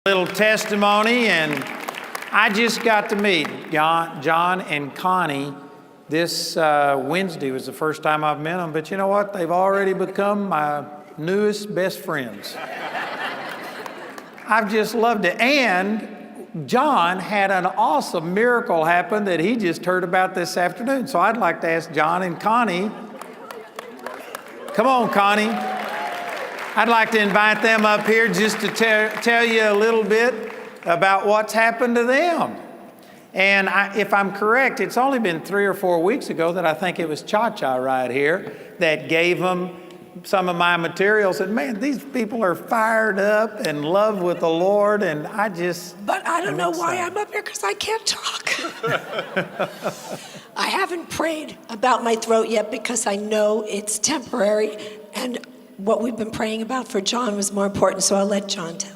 Little testimony, and I just got to meet John and Connie this Wednesday. Was the first time I've met them, but you know what? They've already become my newest best friends. I've just loved it. And John had an awesome miracle happen that he just heard about this afternoon. So I'd like to ask John and Connie. Come on, Connie. I'd like to invite them up here just to tell you a little bit about what's happened to them. And if I'm correct, it's only been 3 or 4 weeks ago that I think it was Cha-Cha right here that gave them some of my materials. And man, these people are fired up and in love with the Lord, and I just... But I don't know why I'm up here, because I can't talk. I haven't prayed about my throat yet because I know it's temporary, and what we've been praying about for John was more important, so I'll let John tell.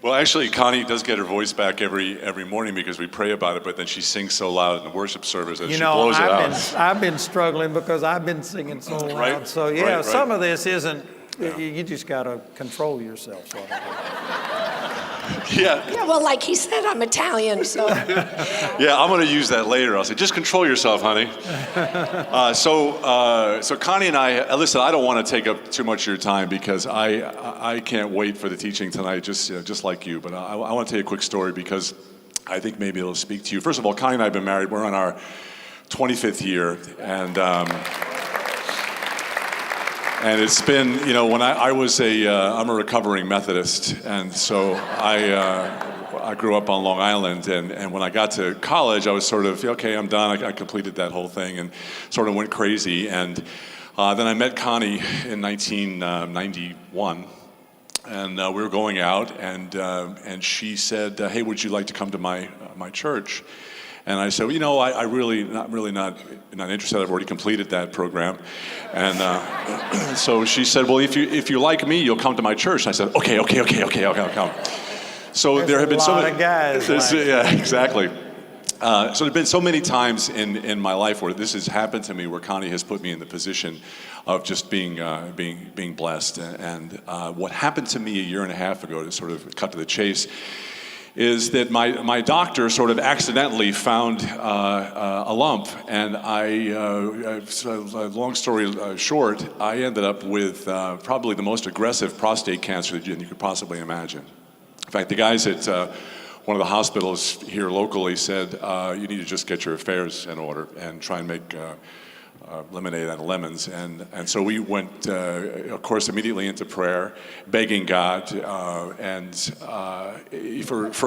Well, actually, Connie does get her voice back every morning because we pray about it, but then she sings so loud in the worship service that she blows it out. I've been struggling because I've been singing so loud. Right, so yeah, right. Some of this isn't, you just got to control yourself. So. Yeah, well, like he said, I'm Italian, so. Yeah, I'm going to use that later. I'll say, just control yourself, honey. So Connie and I, listen, I don't want to take up too much of your time because I can't wait for the teaching tonight, just like you. But I want to tell you a quick story because I think maybe it'll speak to you. First of all, Connie and I have been married. We're on our 25th year, and it's been, when I'm a recovering Methodist, and so I grew up on Long Island, and when I got to college, I was sort of, okay, I'm done. I completed that whole thing and sort of went crazy. And then I met Connie in 1991, and we were going out, and she said, hey, would you like to come to my church? And I said, I really not interested. I've already completed that program. And so she said, well, if you like me, you'll come to my church. And I said, okay, I'll come. So There's there have been so many guys. Yeah, exactly. So there've been so many times in my life where this has happened to me, where Connie has put me in the position of just being blessed. And what happened to me a year and a half ago, to sort of cut to the chase, is that my doctor sort of accidentally found a lump, and long story short, I ended up with probably the most aggressive prostate cancer that you could possibly imagine. In fact, the guys at one of the hospitals here locally said, you need to just get your affairs in order and try and make lemonade out of lemons. And so we went, of course, immediately into prayer, begging God for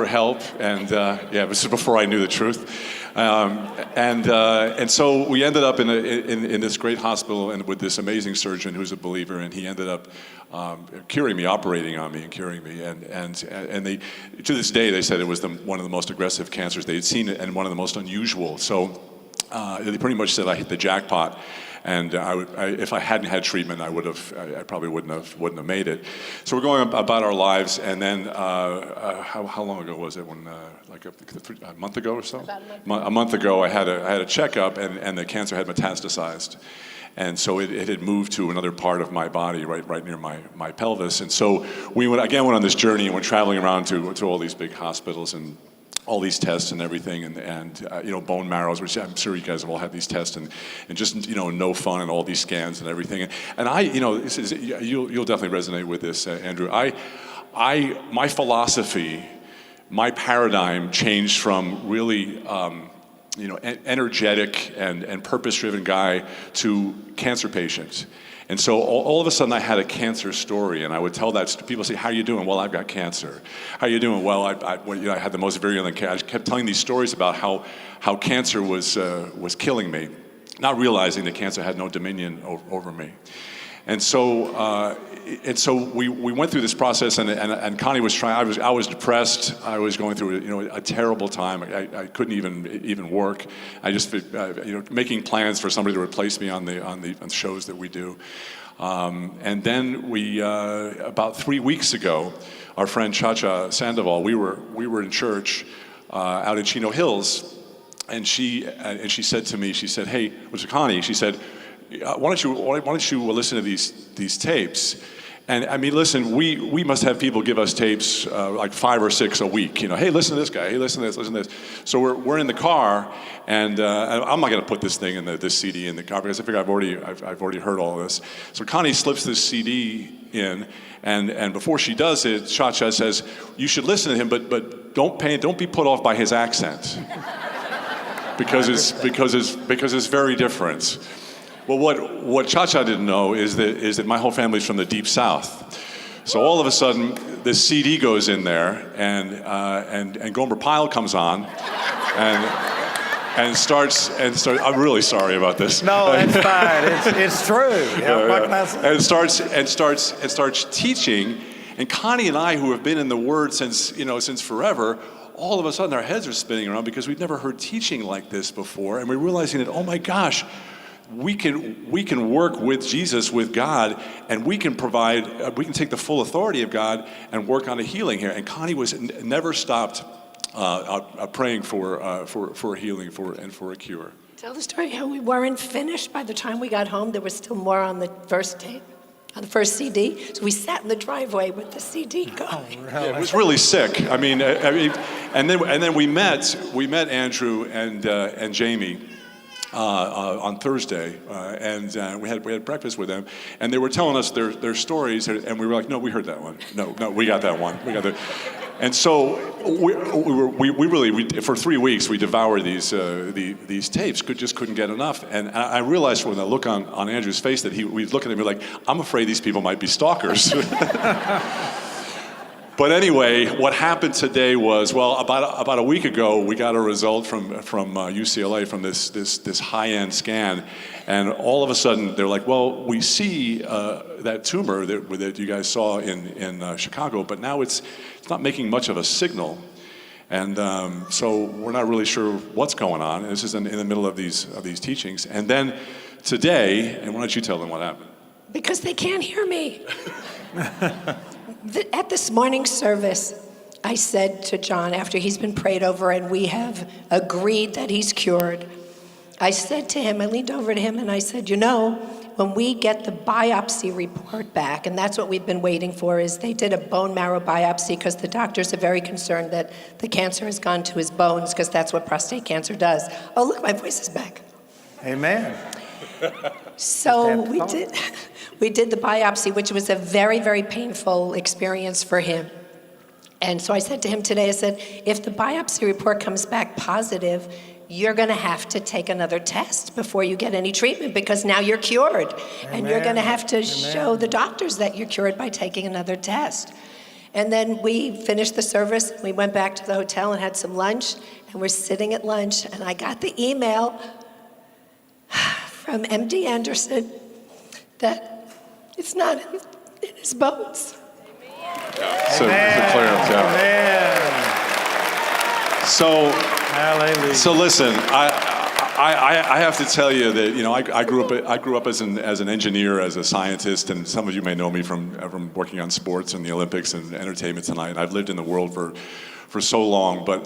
help. And this is before I knew the truth. And so we ended up in this great hospital and with this amazing surgeon who's a believer, and he ended up curing me, operating on me and curing me. And they, to this day, they said it was one of the most aggressive cancers they had seen and one of the most unusual. So they pretty much said I hit the jackpot, and if I hadn't had treatment, I probably wouldn't have made it. So we're going about our lives, and then how long ago was it? When like a month ago or so? About a month ago, I had a checkup, and the cancer had metastasized. And so it had moved to another part of my body, right near my pelvis. And so we went on this journey and went traveling around to all these big hospitals and all these tests and everything, and bone marrows, which I'm sure you guys have all had these tests, and just no fun, and all these scans and everything. And I, this is, you'll definitely resonate with this, Andrew. My philosophy, my paradigm changed from really energetic and purpose-driven guy to cancer patient. And so all of a sudden I had a cancer story, and I would tell that to people. Say, how are you doing? Well, I've got cancer. How are you doing? Well, I had the most virulent cancer. I kept telling these stories about how cancer was killing me, not realizing that cancer had no dominion over me. And so we went through this process, and Connie was trying. I was depressed. I was going through a terrible time. I couldn't even work. I just making plans for somebody to replace me on the shows that we do. And then we about 3 weeks ago, our friend Cha-Cha Sandoval, we were in church out in Chino Hills, and she said to me, she said, hey, it was Connie. She said, why don't you listen to these tapes? And I mean, listen, we must have people give us tapes like 5 or 6 a week. You know, hey, listen to this guy. Hey, listen to this. Listen to this. So we're in the car, and I'm not going to put this thing in this CD in the car because I figure I've already heard all of this. So Connie slips this CD in, and before she does it, Cha-Cha says, "You should listen to him, but don't be put off by his accent, because it's very different." Well, what Cha-Cha didn't know is that my whole family's from the deep south. So all of a sudden, this CD goes in there, and Gomer Pyle comes on, and starts. I'm really sorry about this. No, that's fine. It's true. Yeah, what can I say? And starts teaching, and Connie and I, who have been in the Word since forever, all of a sudden our heads are spinning around because we've never heard teaching like this before, and we're realizing that, oh my gosh. We can work with Jesus, with God, and we can take the full authority of God and work on a healing here. And Connie never stopped praying for a healing, and for a cure. Tell the story how we weren't finished by the time we got home. There was still more on the first tape, on the first CD. So we sat in the driveway with the CD going. Oh, really? Yeah, it was really sick. I mean, and then we met Andrew and Jamie. On Thursday, and we had breakfast with them, and they were telling us their stories, and we were like, no, we heard that one. No, we got that one. We got that. And so we really for 3 weeks we devoured these tapes. Just couldn't get enough. And I realized from the look on Andrew's face that we look at him like, I'm afraid these people might be stalkers. But anyway, what happened today was, well, about a week ago, we got a result from UCLA from this high-end scan, and all of a sudden they're like, well, we see that tumor that you guys saw in Chicago, but now it's not making much of a signal, and so we're not really sure what's going on. And this is in the middle of these teachings, and then today, and why don't you tell them what happened? Because they can't hear me. At this morning's service, I said to John, after he's been prayed over and we have agreed that he's cured, I said to him, I leaned over to him and I said, you know, when we get the biopsy report back, and that's what we've been waiting for, is they did a bone marrow biopsy because the doctors are very concerned that the cancer has gone to his bones because that's what prostate cancer does. Oh, look, my voice is back. Amen. So we did the biopsy, which was a very, very painful experience for him. And so I said to him today, I said, if the biopsy report comes back positive, you're going to have to take another test before you get any treatment because now you're cured. Amen. And you're going to have to show the doctors that you're cured by taking another test. And then we finished the service. We went back to the hotel and had some lunch. And we're sitting at lunch, and I got the email from MD Anderson that it's not in his bones. So clearance, yeah. So, hallelujah. So listen, I have to tell you that I grew up as an engineer, as a scientist, and some of you may know me from working on sports and the Olympics and entertainment tonight. And I've lived in the world for so long, but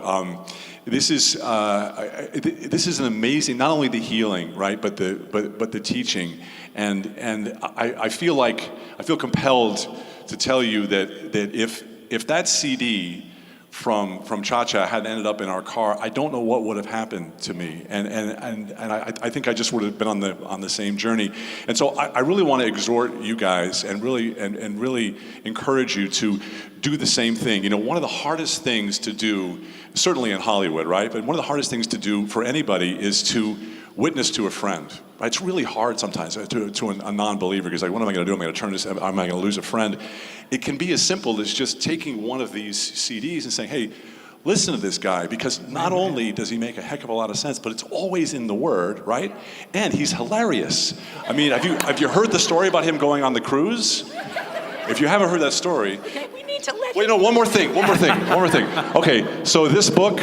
this is an amazing, not only the healing, right, but the teaching, and I feel compelled to tell you that if that CD from Cha-Cha had ended up in our car, I don't know what would have happened to me, and I think I just would have been on the same journey. And so I really want to exhort you guys and really encourage you to do the same thing. One of the hardest things to do, certainly in Hollywood, right? But one of the hardest things to do for anybody is to witness to a friend. Right? It's really hard sometimes to a non-believer because like, what am I going to do? Am I going to turn this? Am I going to lose a friend? It can be as simple as just taking one of these CDs and saying, hey, listen to this guy, because not only does he make a heck of a lot of sense, but it's always in the Word, right? And he's hilarious. I mean, have you heard the story about him going on the cruise? If you haven't heard that story, okay, we need to let wait, no, one more thing. Okay, so this book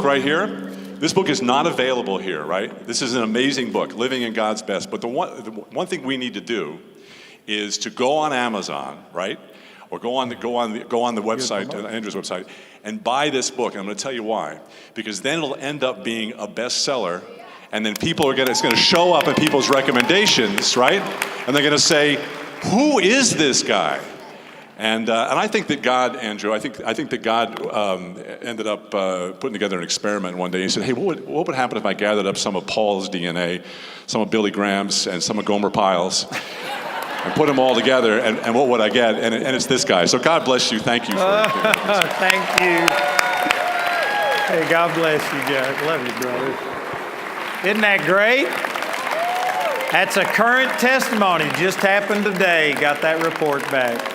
right here. This book is not available here, right? This is an amazing book, Living in God's Best. But the one thing we need to do is to go on Amazon, right? Or go on the website, Andrew's website, and buy this book. And I'm going to tell you why. Because then it'll end up being a bestseller, and then it's going to show up in people's recommendations, right? And they're going to say, who is this guy? And I think that God, Andrew, I think that God ended up putting together an experiment one day. He said, hey, what would happen if I gathered up some of Paul's DNA, some of Billy Graham's, and some of Gomer Pyle's, and put them all together, and what would I get? And it's this guy. So God bless you. Thank you for Thank you. Hey, God bless you, Jack. Love you, brother. Isn't that great? That's a current testimony. Just happened today. Got that report back.